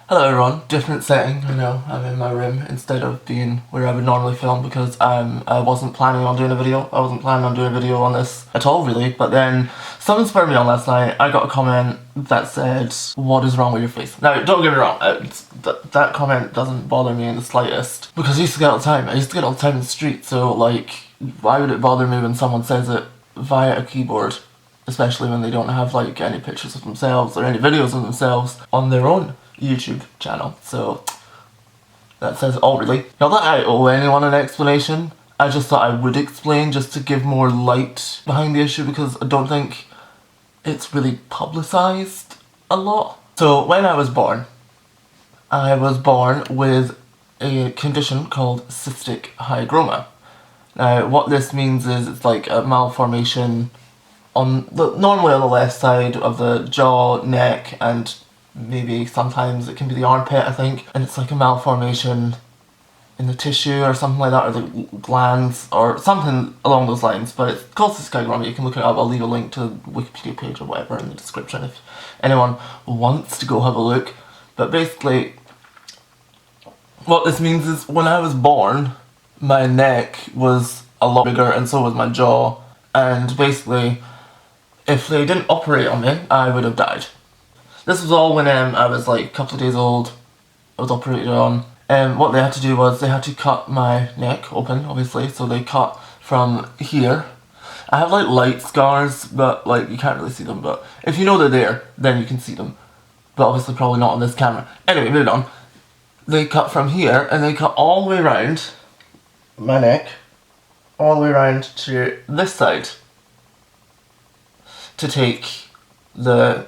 Hello everyone, different setting, I know, I'm in my room instead of being where I would normally film because I wasn't planning on doing a video. I wasn't planning on doing a video on this at all really, but then something spurred me on last night. I got a comment that said, "What is wrong with your face?" Now, don't get me wrong, that comment doesn't bother me in the slightest because I used to get it all the time. I used to get it all the time in the street, so like, why would it bother me when someone says it via a keyboard? Especially when they don't have like any pictures of themselves or any videos of themselves on their own YouTube channel. So that says it all really. Not that I owe anyone an explanation, I just thought I would explain just to give more light behind the issue because I don't think it's really publicised a lot. So when I was born with a condition called Cystic Hygroma. Now what this means is it's like a malformation normally on the left side of the jaw, neck, and maybe sometimes it can be the armpit, I think, and it's like a malformation in the tissue or something like that, or the glands, or something along those lines, but it's called Cystic Hygroma. You can look it up. I'll leave a link to the Wikipedia page or whatever in the description if anyone wants to go have a look. But basically, what this means is when I was born, my neck was a lot bigger and so was my jaw, and basically, if they didn't operate on me, I would have died. This was all when I was like a couple of days old. I was operated on. What they had to do was they had to cut my neck open, obviously. So they cut from here. I have like light scars, but like you can't really see them. But if you know they're there, then you can see them. But obviously probably not on this camera. Anyway, moving on. They cut from here and they cut all the way around my neck, all the way around to this side, to take the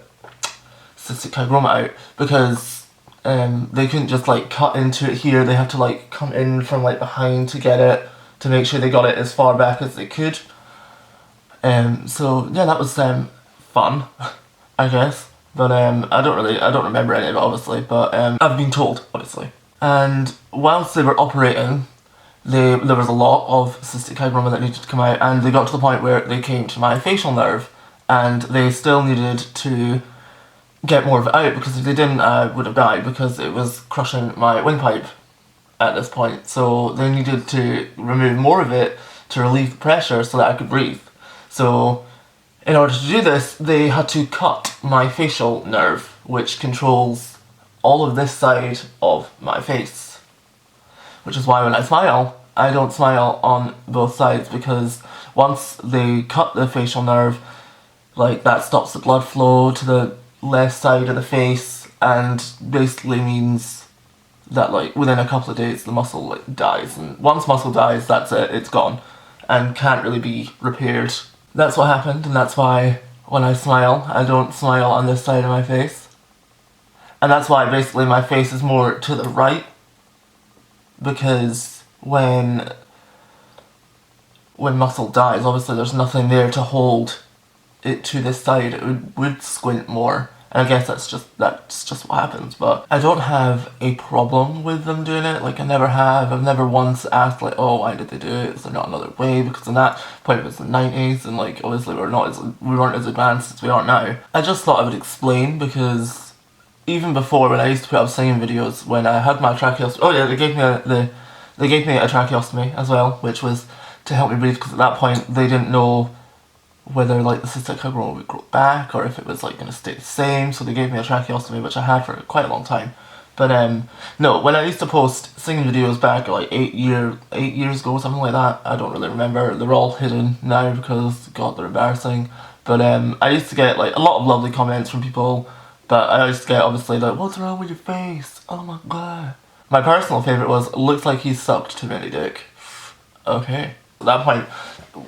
Cystic Hygroma out, because they couldn't just like cut into it here. They had to like come in from like behind to get it, to make sure they got it as far back as they could. So yeah, that was fun, I guess. But I don't remember any of it obviously, but I've been told, obviously. And whilst they were operating, there was a lot of Cystic Hygroma that needed to come out, and they got to the point where they came to my facial nerve, and they still needed to get more of it out, because if they didn't, I would have died, because it was crushing my windpipe at this point. So they needed to remove more of it to relieve the pressure so that I could breathe. So in order to do this, they had to cut my facial nerve, which controls all of this side of my face. Which is why when I smile, I don't smile on both sides, because once they cut the facial nerve, like that stops the blood flow to the left side of the face, and basically means that like within a couple of days the muscle like dies, and once muscle dies, that's it, it's gone and can't really be repaired. That's what happened, and that's why when I smile, I don't smile on this side of my face. And that's why basically my face is more to the right, because when muscle dies, obviously there's nothing there to hold it to this side. It would squint more, and I guess that's just what happens. But I don't have a problem with them doing it. Like, I never have. I've never once asked like, oh, why did they do it? Is there not another way? Because in that point it was the 90s, and like obviously we weren't as advanced as we are now. I just thought I would explain, because even before, when I used to put up singing videos, when I had my tracheostomy, oh yeah, they gave me a tracheostomy as well, which was to help me breathe, because at that point they didn't know whether like the Cystic Hygroma would grow back or if it was like going to stay the same, so they gave me a tracheostomy, which I had for quite a long time. But no, when I used to post singing videos back like 8 years ago, something like that, I don't really remember, they're all hidden now because god, they're embarrassing. But I used to get like a lot of lovely comments from people, but I used to get obviously like, what's wrong with your face? Oh my god. My personal favourite was, looks like he's sucked too many dick. Okay. At that point,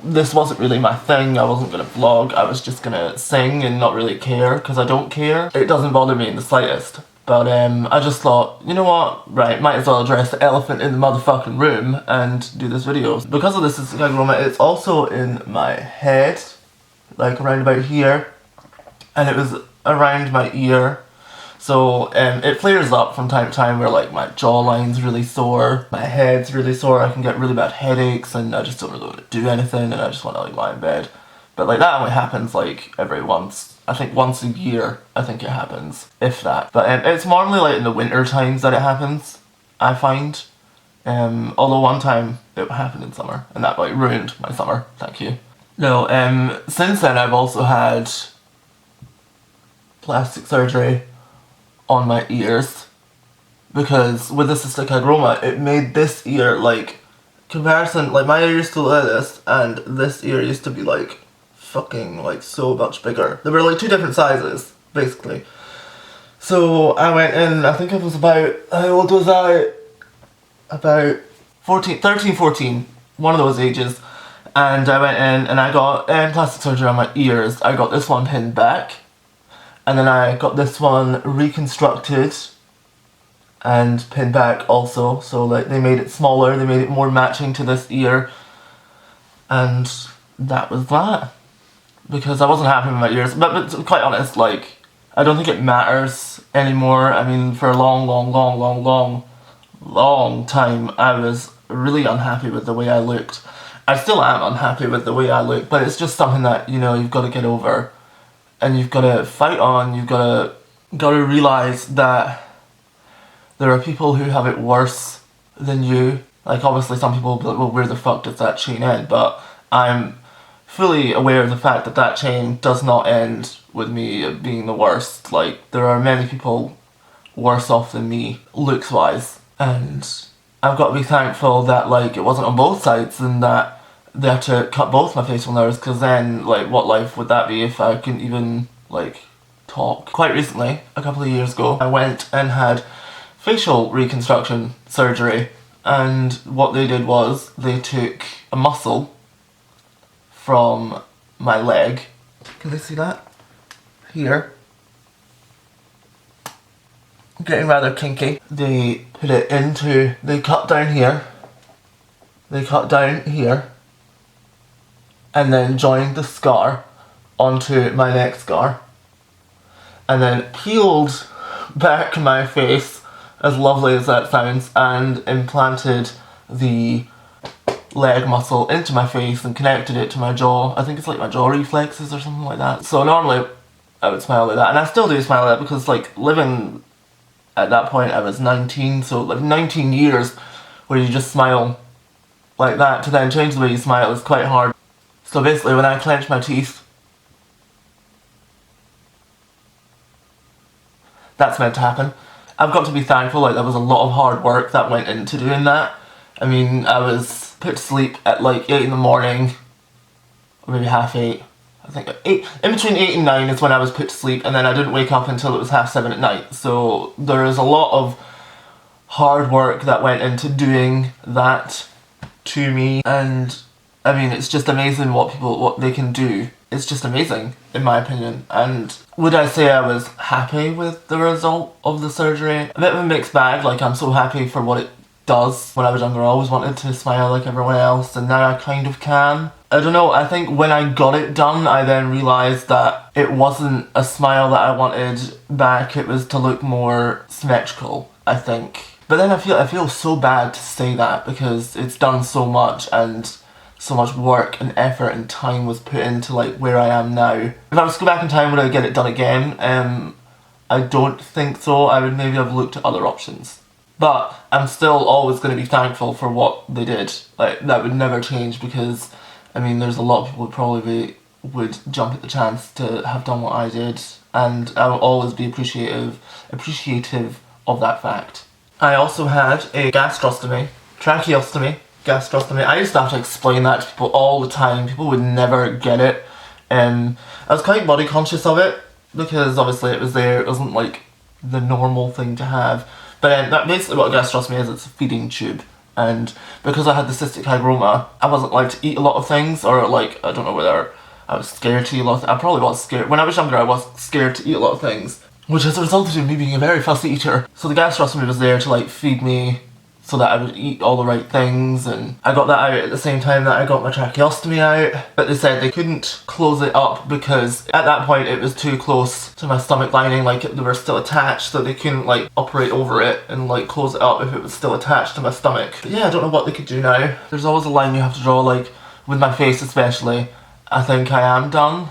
this wasn't really my thing. I wasn't going to vlog, I was just going to sing and not really care, because I don't care. It doesn't bother me in the slightest. But I just thought, you know what, right, might as well address the elephant in the motherfucking room and do this video. Because of this Cystic Hygroma, it's also in my head, like around about here, and it was around my ear. So it flares up from time to time where like my jawline's really sore, my head's really sore, I can get really bad headaches, and I just don't really want to do anything, and I just want to like lie in bed. But like that only happens like every once I think once a year, I think it happens, if that. But it's normally like in the winter times that it happens, I find. Although one time it happened in summer, and that like ruined my summer, thank you. No, since then I've also had plastic surgery on my ears, because with the cystic hygroma, it made this ear, like, comparison, like my ear used to look like this, and this ear used to be like, fucking, like, so much bigger. They were like two different sizes, basically. So I went in, I think I was about, how old was I? About 13, 14, one of those ages. And I went in and I got plastic surgery on my ears. I got this one pinned back, and then I got this one reconstructed and pinned back also. So like they made it smaller, they made it more matching to this ear, and that was that. Because I wasn't happy with my ears. But to be quite honest, like, I don't think it matters anymore. I mean, for a long time, I was really unhappy with the way I looked. I still am unhappy with the way I look, but it's just something that, you know, you've got to get over. And you've got to fight on, you've got to realise that there are people who have it worse than you. Like, obviously some people will be like, well, where the fuck does that chain end? But I'm fully aware of the fact that that chain does not end with me being the worst. Like, there are many people worse off than me, looks-wise. And I've got to be thankful that, like, it wasn't on both sides and that they had to cut both my facial nerves, because then, like, what life would that be if I couldn't even, like, talk? Quite recently, a couple of years ago, I went and had facial reconstruction surgery, and what they did was they took a muscle from my leg. Can they see that? Here. Getting rather kinky. They put it into, they cut down here, and then joined the scar onto my neck scar, and then peeled back my face, as lovely as that sounds, and implanted the leg muscle into my face and connected it to my jaw. I think it's like my jaw reflexes or something like that. So normally I would smile like that, and I still do smile like that, because like living at that point I was 19, so like 19 years where you just smile like that, to then change the way you smile is quite hard. So basically when I clench my teeth, that's meant to happen. I've got to be thankful, like there was a lot of hard work that went into doing that. I mean, I was put to sleep at like 8 in the morning, or maybe half 8. I think 8, in between 8 and 9 is when I was put to sleep, and then I didn't wake up until it was 7:30 at night. So there is a lot of hard work that went into doing that to me, and I mean, it's just amazing what they can do. It's just amazing, in my opinion. And would I say I was happy with the result of the surgery? A bit of a mixed bag. Like, I'm so happy for what it does. When I was younger, I always wanted to smile like everyone else, and now I kind of can. I don't know, I think when I got it done, I then realised that it wasn't a smile that I wanted back, it was to look more symmetrical, I think. But then I feel so bad to say that, because it's done so much, and so much work and effort and time was put into like where I am now. If I was to go back in time, would I get it done again? I don't think so. I would maybe have looked at other options. But I'm still always going to be thankful for what they did. Like, that would never change, because I mean, there's a lot of people who probably would jump at the chance to have done what I did, and I will always be appreciative of that fact. I also had a tracheostomy. I used to have to explain that to people all the time. People would never get it. I was quite body conscious of it, because obviously it was there. It wasn't like the normal thing to have. But that basically what a gastrostomy is. It's a feeding tube. And because I had the cystic hygroma, I wasn't allowed to eat a lot of things, or like, I don't know whether I was scared to eat a lot of I probably was scared. When I was younger, I was scared to eat a lot of things, which has resulted in me being a very fussy eater. So the gastrostomy was there to like feed me so that I would eat all the right things, and I got that out at the same time that I got my tracheostomy out. But they said they couldn't close it up, because at that point it was too close to my stomach lining, like they were still attached, so they couldn't like operate over it and like close it up if it was still attached to my stomach. But yeah, I don't know what they could do now. There's always a line you have to draw, like with my face especially. I think I am done.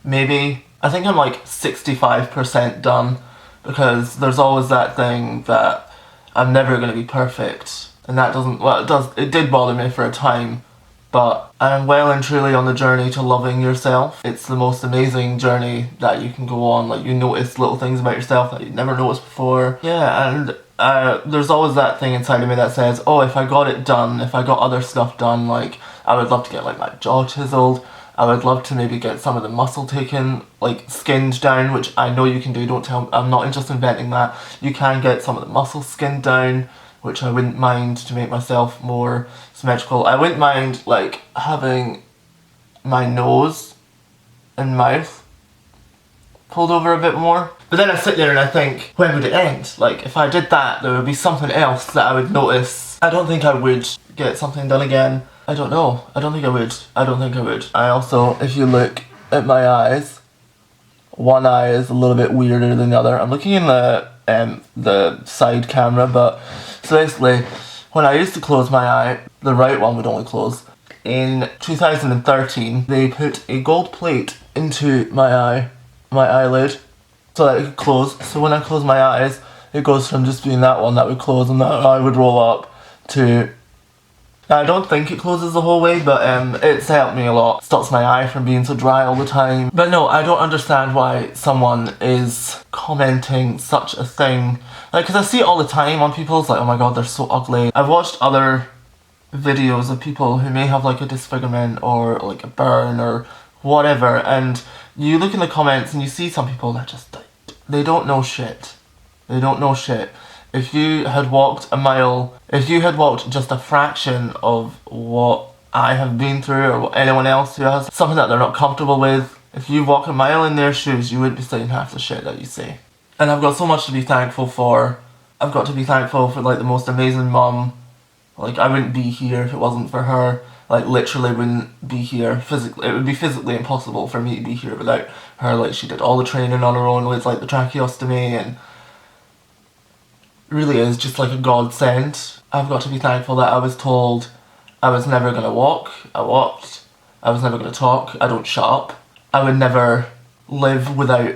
Maybe I think I'm like 65% done, because there's always that thing that I'm never going to be perfect, and that doesn't, well, it did bother me for a time, but I'm well and truly on the journey to loving yourself. It's the most amazing journey that you can go on. Like, you notice little things about yourself that you'd never noticed before. Yeah, and there's always that thing inside of me that says, oh, if I got it done, if I got other stuff done, like, I would love to get like my jaw chiseled, I would love to maybe get some of the muscle taken, like skinned down, which I know you can do, don't tell me, I'm not just inventing that. You can get some of the muscle skinned down, which I wouldn't mind, to make myself more symmetrical. I wouldn't mind like having my nose and mouth pulled over a bit more. But then I sit there and I think, when would it end? Like, if I did that, there would be something else that I would notice. I don't think I would get something done again. I don't know. I don't think I would. I don't think I would. I also, if you look at my eyes, one eye is a little bit weirder than the other. I'm looking in the side camera, but so basically, when I used to close my eye, the right one would only close. In 2013, they put a gold plate into my eye, my eyelid, so that it could close. So when I close my eyes, it goes from just being that one that would close and that eye would roll up to... I don't think it closes the whole way, but it's helped me a lot. Stops my eye from being so dry all the time. But no, I don't understand why someone is commenting such a thing. Like, because I see it all the time on people, it's like, oh my god, they're so ugly. I've watched other videos of people who may have like a disfigurement or like a burn or whatever, and you look in the comments and you see some people that just, they don't know shit. They don't know shit. If you had walked a mile, if you had walked just a fraction of what I have been through, or what anyone else who has something that they're not comfortable with, if you walk a mile in their shoes, you wouldn't be saying half the shit that you say. And I've got so much to be thankful for. I've got to be thankful for like the most amazing mum. Like, I wouldn't be here if it wasn't for her. Like, literally wouldn't be here physically. It would be physically impossible for me to be here without her. Like, she did all the training on her own with like the tracheostomy, and really is just like a godsend. I've got to be thankful that I was told I was never going to walk. I walked. I was never going to talk. I don't shut up. I would never live without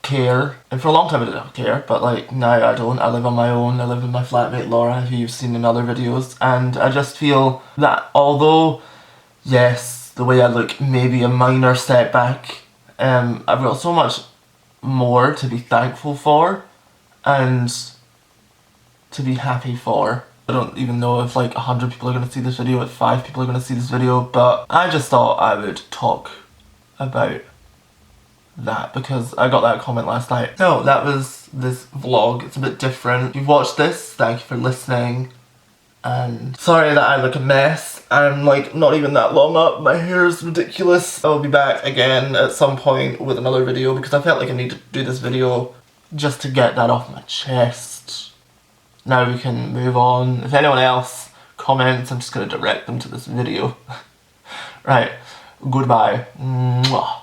care. And for a long time I didn't have care, but like now I don't. I live on my own. I live with my flatmate Laura, who you've seen in other videos, and I just feel that although, yes, the way I look may be a minor setback, I've got so much more to be thankful for and to be happy for. I don't even know if like 100 people are going to see this video, if 5 people are going to see this video, but I just thought I would talk about that because I got that comment last night. So that was this vlog. It's a bit different. If you've watched this, thank you for listening, and sorry that I look a mess. I'm like not even that long up, my hair is ridiculous. I'll be back again at some point with another video because I felt like I need to do this video just to get that off my chest. Now we can move on. If anyone else comments, I'm just going to direct them to this video. Right, goodbye. Mwah.